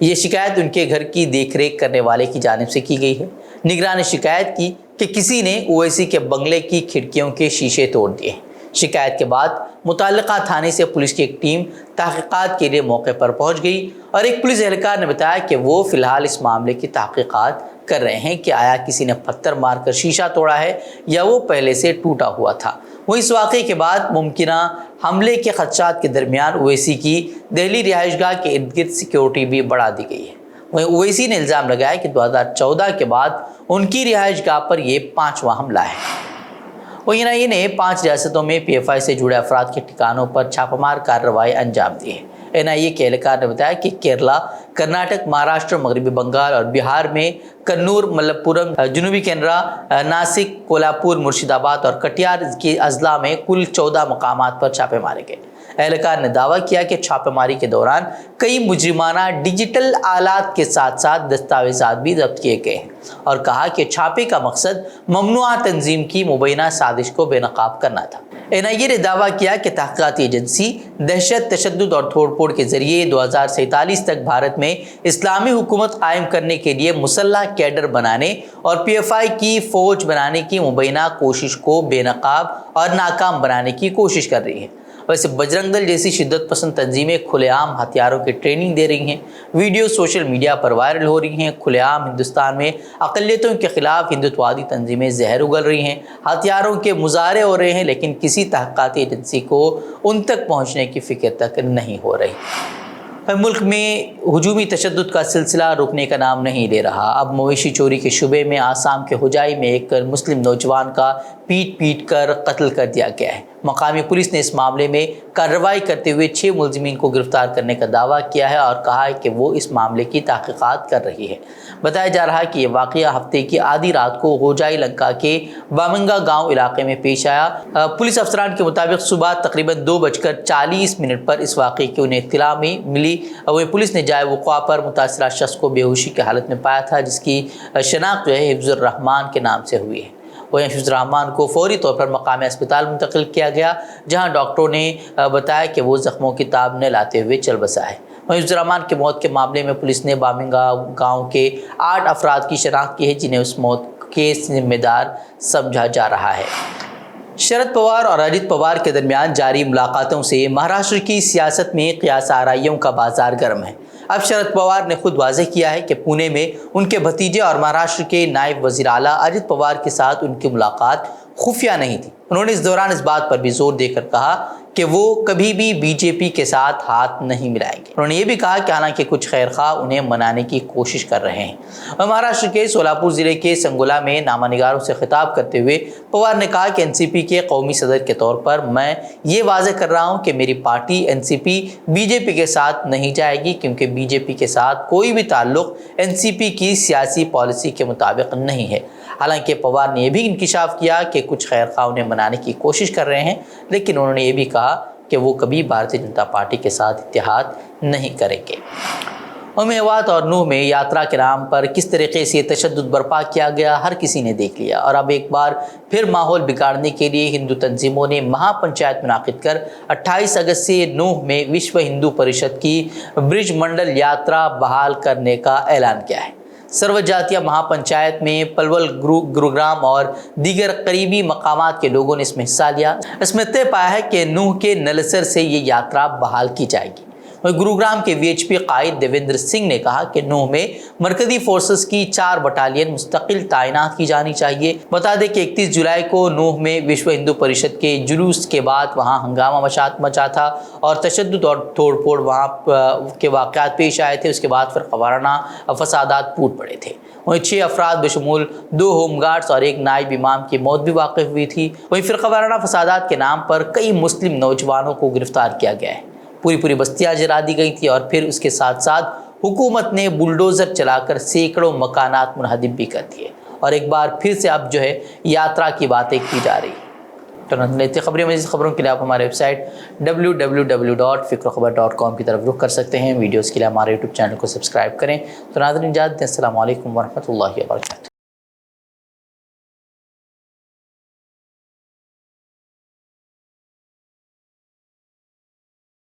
یہ شکایت ان کے گھر کی دیکھ ریکھ کرنے والے کی جانب سے کی گئی ہے۔ نگران نے شکایت کی کہ کسی نے اویسی کے بنگلے کی کھڑکیوں کے شیشے توڑ دیے۔ شکایت کے بعد متعلقہ تھانے سے پولیس کی ایک ٹیم تحقیقات کے لیے موقع پر پہنچ گئی اور ایک پولیس اہلکار نے بتایا کہ وہ فی الحال اس معاملے کی تحقیقات کر رہے ہیں کہ آیا کسی نے پتھر مار کر شیشہ توڑا ہے یا وہ پہلے سے ٹوٹا ہوا تھا۔ وہ اس واقعے کے بعد ممکنہ حملے کے خدشات کے درمیان اویسی کی دہلی رہائش گاہ کے ارد گرد سیکیورٹی بھی بڑھا دی گئی ہے۔ وہیں اویسی نے الزام لگایا کہ 2014 کے بعد ان کی رہائش گاہ پر یہ 5واں حملہ ہے۔ وہیں NIA نے 5 ریاستوں میں PFI سے جڑے افراد کے ٹھکانوں پر چھاپہ مار کارروائی انجام دی ہے۔ NIA کے اہلکار نے بتایا کہ کیرلا، کرناٹک، مہاراشٹر، مغربی بنگال اور بہار میں کنور، ملپورم، جنوبی کینرا، ناسک، کولہاپور، مرشید آباد اور کٹیہار کے اضلاع میں کل 14 مقامات پر چھاپے مارے گئے۔ اہلکار نے دعویٰ کیا کہ چھاپے ماری کے دوران کئی مجرمانہ ڈیجیٹل آلات کے ساتھ ساتھ دستاویزات بھی ضبط کیے گئے ہیں اور کہا کہ چھاپے کا مقصد ممنوعہ تنظیم کی مبینہ سازش کو بے نقاب کرنا تھا۔ NIA نے دعویٰ کیا کہ تحقیقاتی ایجنسی دہشت، تشدد اور توڑ پھوڑ کے ذریعے 2047 تک بھارت میں اسلامی حکومت قائم کرنے کے لیے مسلح کیڈر بنانے اور PFI کی فوج بنانے کی مبینہ کوشش کو بے نقاب اور ناکام بنانے کی کوشش کر رہی ہے۔ ویسے بجرنگ دل جیسی شدت پسند تنظیمیں کھلے عام ہتھیاروں کی ٹریننگ دے رہی ہیں، ویڈیو سوشل میڈیا پر وائرل ہو رہی ہیں، کھلے عام ہندوستان میں اقلیتوں کے خلاف ہندوتوادی تنظیمیں زہر اگل رہی ہیں، ہتھیاروں کے مظاہرے ہو رہے ہیں، لیکن کسی تحقیقاتی ایجنسی کو ان تک پہنچنے کی فکر تک نہیں ہو رہی۔ ملک میں ہجومی تشدد کا سلسلہ رکنے کا نام نہیں لے رہا۔ اب مویشی چوری کے شبے میں آسام کے ہوجائی میں ایک مسلم نوجوان کا پیٹ کر قتل کر دیا گیا ہے۔ مقامی پولیس نے اس معاملے میں کارروائی کرتے ہوئے 6 ملزمین کو گرفتار کرنے کا دعویٰ کیا ہے اور کہا ہے کہ وہ اس معاملے کی تحقیقات کر رہی ہے۔ بتایا جا رہا ہے کہ یہ واقعہ ہفتے کی آدھی رات کو ہوجائی لنکا کے بامنگا گاؤں علاقے میں پیش آیا۔ پولیس افسران کے مطابق صبح تقریباً 2:40 پر اس واقعے کی انہیں اطلاع ملی۔ وہ پولیس نے جائے وقوع پر متاثرہ شخص کو بے ہوشی کی حالت میں پایا تھا، جس کی شناخت حفظ الرحمان کے نام سے ہوئی ہے۔ وہیں حفظ الرحمان کو فوری طور پر مقامی اسپتال منتقل کیا گیا، جہاں ڈاکٹروں نے بتایا کہ وہ زخموں کی تاب نہ لاتے ہوئے چل بسا ہے۔ وہیں حفظ الرحمان کی موت کے معاملے میں پولیس نے بامنگا گاؤں کے 8 افراد کی شناخت کی ہے، جنہیں اس موت کے ذمہ دار سمجھا جا رہا ہے۔ شرد پوار اور اجیت پوار کے درمیان جاری ملاقاتوں سے مہاراشٹر کی سیاست میں قیاس آرائیوں کا بازار گرم ہے۔ اب شرد پوار نے خود واضح کیا ہے کہ پونے میں ان کے بھتیجے اور مہاراشٹر کے نائب وزیر اعلیٰ اجیت پوار کے ساتھ ان کی ملاقات خفیہ نہیں تھی۔ انہوں نے اس دوران اس بات پر بھی زور دے کر کہا کہ وہ کبھی بھی BJP کے ساتھ ہاتھ نہیں ملائیں گے۔ انہوں نے یہ بھی کہا کہ حالانکہ کچھ خیر خواہ انہیں منانے کی کوشش کر رہے ہیں۔ اور مہاراشٹر کے سولاپور ضلع کے سنگولا میں نامہ نگاروں سے خطاب کرتے ہوئے پوار نے کہا کہ NCP کے قومی صدر کے طور پر میں یہ واضح کر رہا ہوں کہ میری پارٹی NCP BJP کے ساتھ نہیں جائے گی، کیونکہ BJP کے ساتھ کوئی بھی تعلق NCP کی سیاسی پالیسی کے مطابق نہیں ہے۔ حالانکہ پوار نے یہ بھی انکشاف کیا کہ کچھ خیر خواہ انہیں منانے کی کوشش کر رہے ہیں، لیکن انہوں نے یہ بھی کہا کہ وہ کبھی بھارتیہ جنتا پارٹی کے ساتھ اتحاد نہیں کریں گے۔ میوات اور نوح میں یاترا کے نام پر کس طریقے سے تشدد برپا کیا گیا ہر کسی نے دیکھ لیا، اور اب ایک بار پھر ماحول بگاڑنے کے لیے ہندو تنظیموں نے مہا پنچایت منعقد کر 28 اگست سے نوح میں وشو ہندو پریشد کی برج منڈل یاترا بحال کرنے کا اعلان کیا ہے۔ سرو جاتیہ مہا پنچایت میں پلول، گروگرام اور دیگر قریبی مقامات کے لوگوں نے اس میں حصہ لیا۔ اس میں طے پایا ہے کہ نوح کے نلسر سے یہ یاترا بحال کی جائے گی۔ گروگرام کے VHP قائد دیویندر سنگھ نے کہا کہ نوح میں مرکزی فورسز کی 4 بٹالین مستقل تعینات کی جانی چاہیے۔ بتا دیں کہ 31 جولائی کو نوح میں وشو ہندو پریشد کے جلوس کے بعد وہاں ہنگامہ مچا تھا اور تشدد اور توڑ پھوڑ وہاں کے واقعات پیش آئے تھے۔ اس کے بعد فرقہ وارانہ فسادات پھوٹ پڑے تھے۔ وہیں 6 افراد بشمول 2 ہوم گارڈز اور 1 نائب امام کی موت بھی واقع ہوئی تھی۔ وہیں فرقہ وارانہ فسادات کے نام پر کئی مسلم نوجوانوں کو گرفتار کیا گیا ہے۔ پوری بستیاں جلا دی گئی تھی اور پھر اس کے ساتھ ساتھ حکومت نے بلڈوزر چلا کر سینکڑوں مکانات منہدم بھی کر دیے، اور ایک بار پھر سے اب یاترا کی باتیں کی جا رہی ہیں۔ تو نئی خبریں، مزید خبروں کے لیے آپ ہمارے ویب سائٹ www.fikrokabar.com کی طرف رخ کر سکتے ہیں۔ ویڈیوز کے لیے ہمارے YouTube چینل کو سبسکرائب کریں۔ تو ناظرین اجازت دیں، السلام علیکم ورحمۃ اللہ وبرکاتہ۔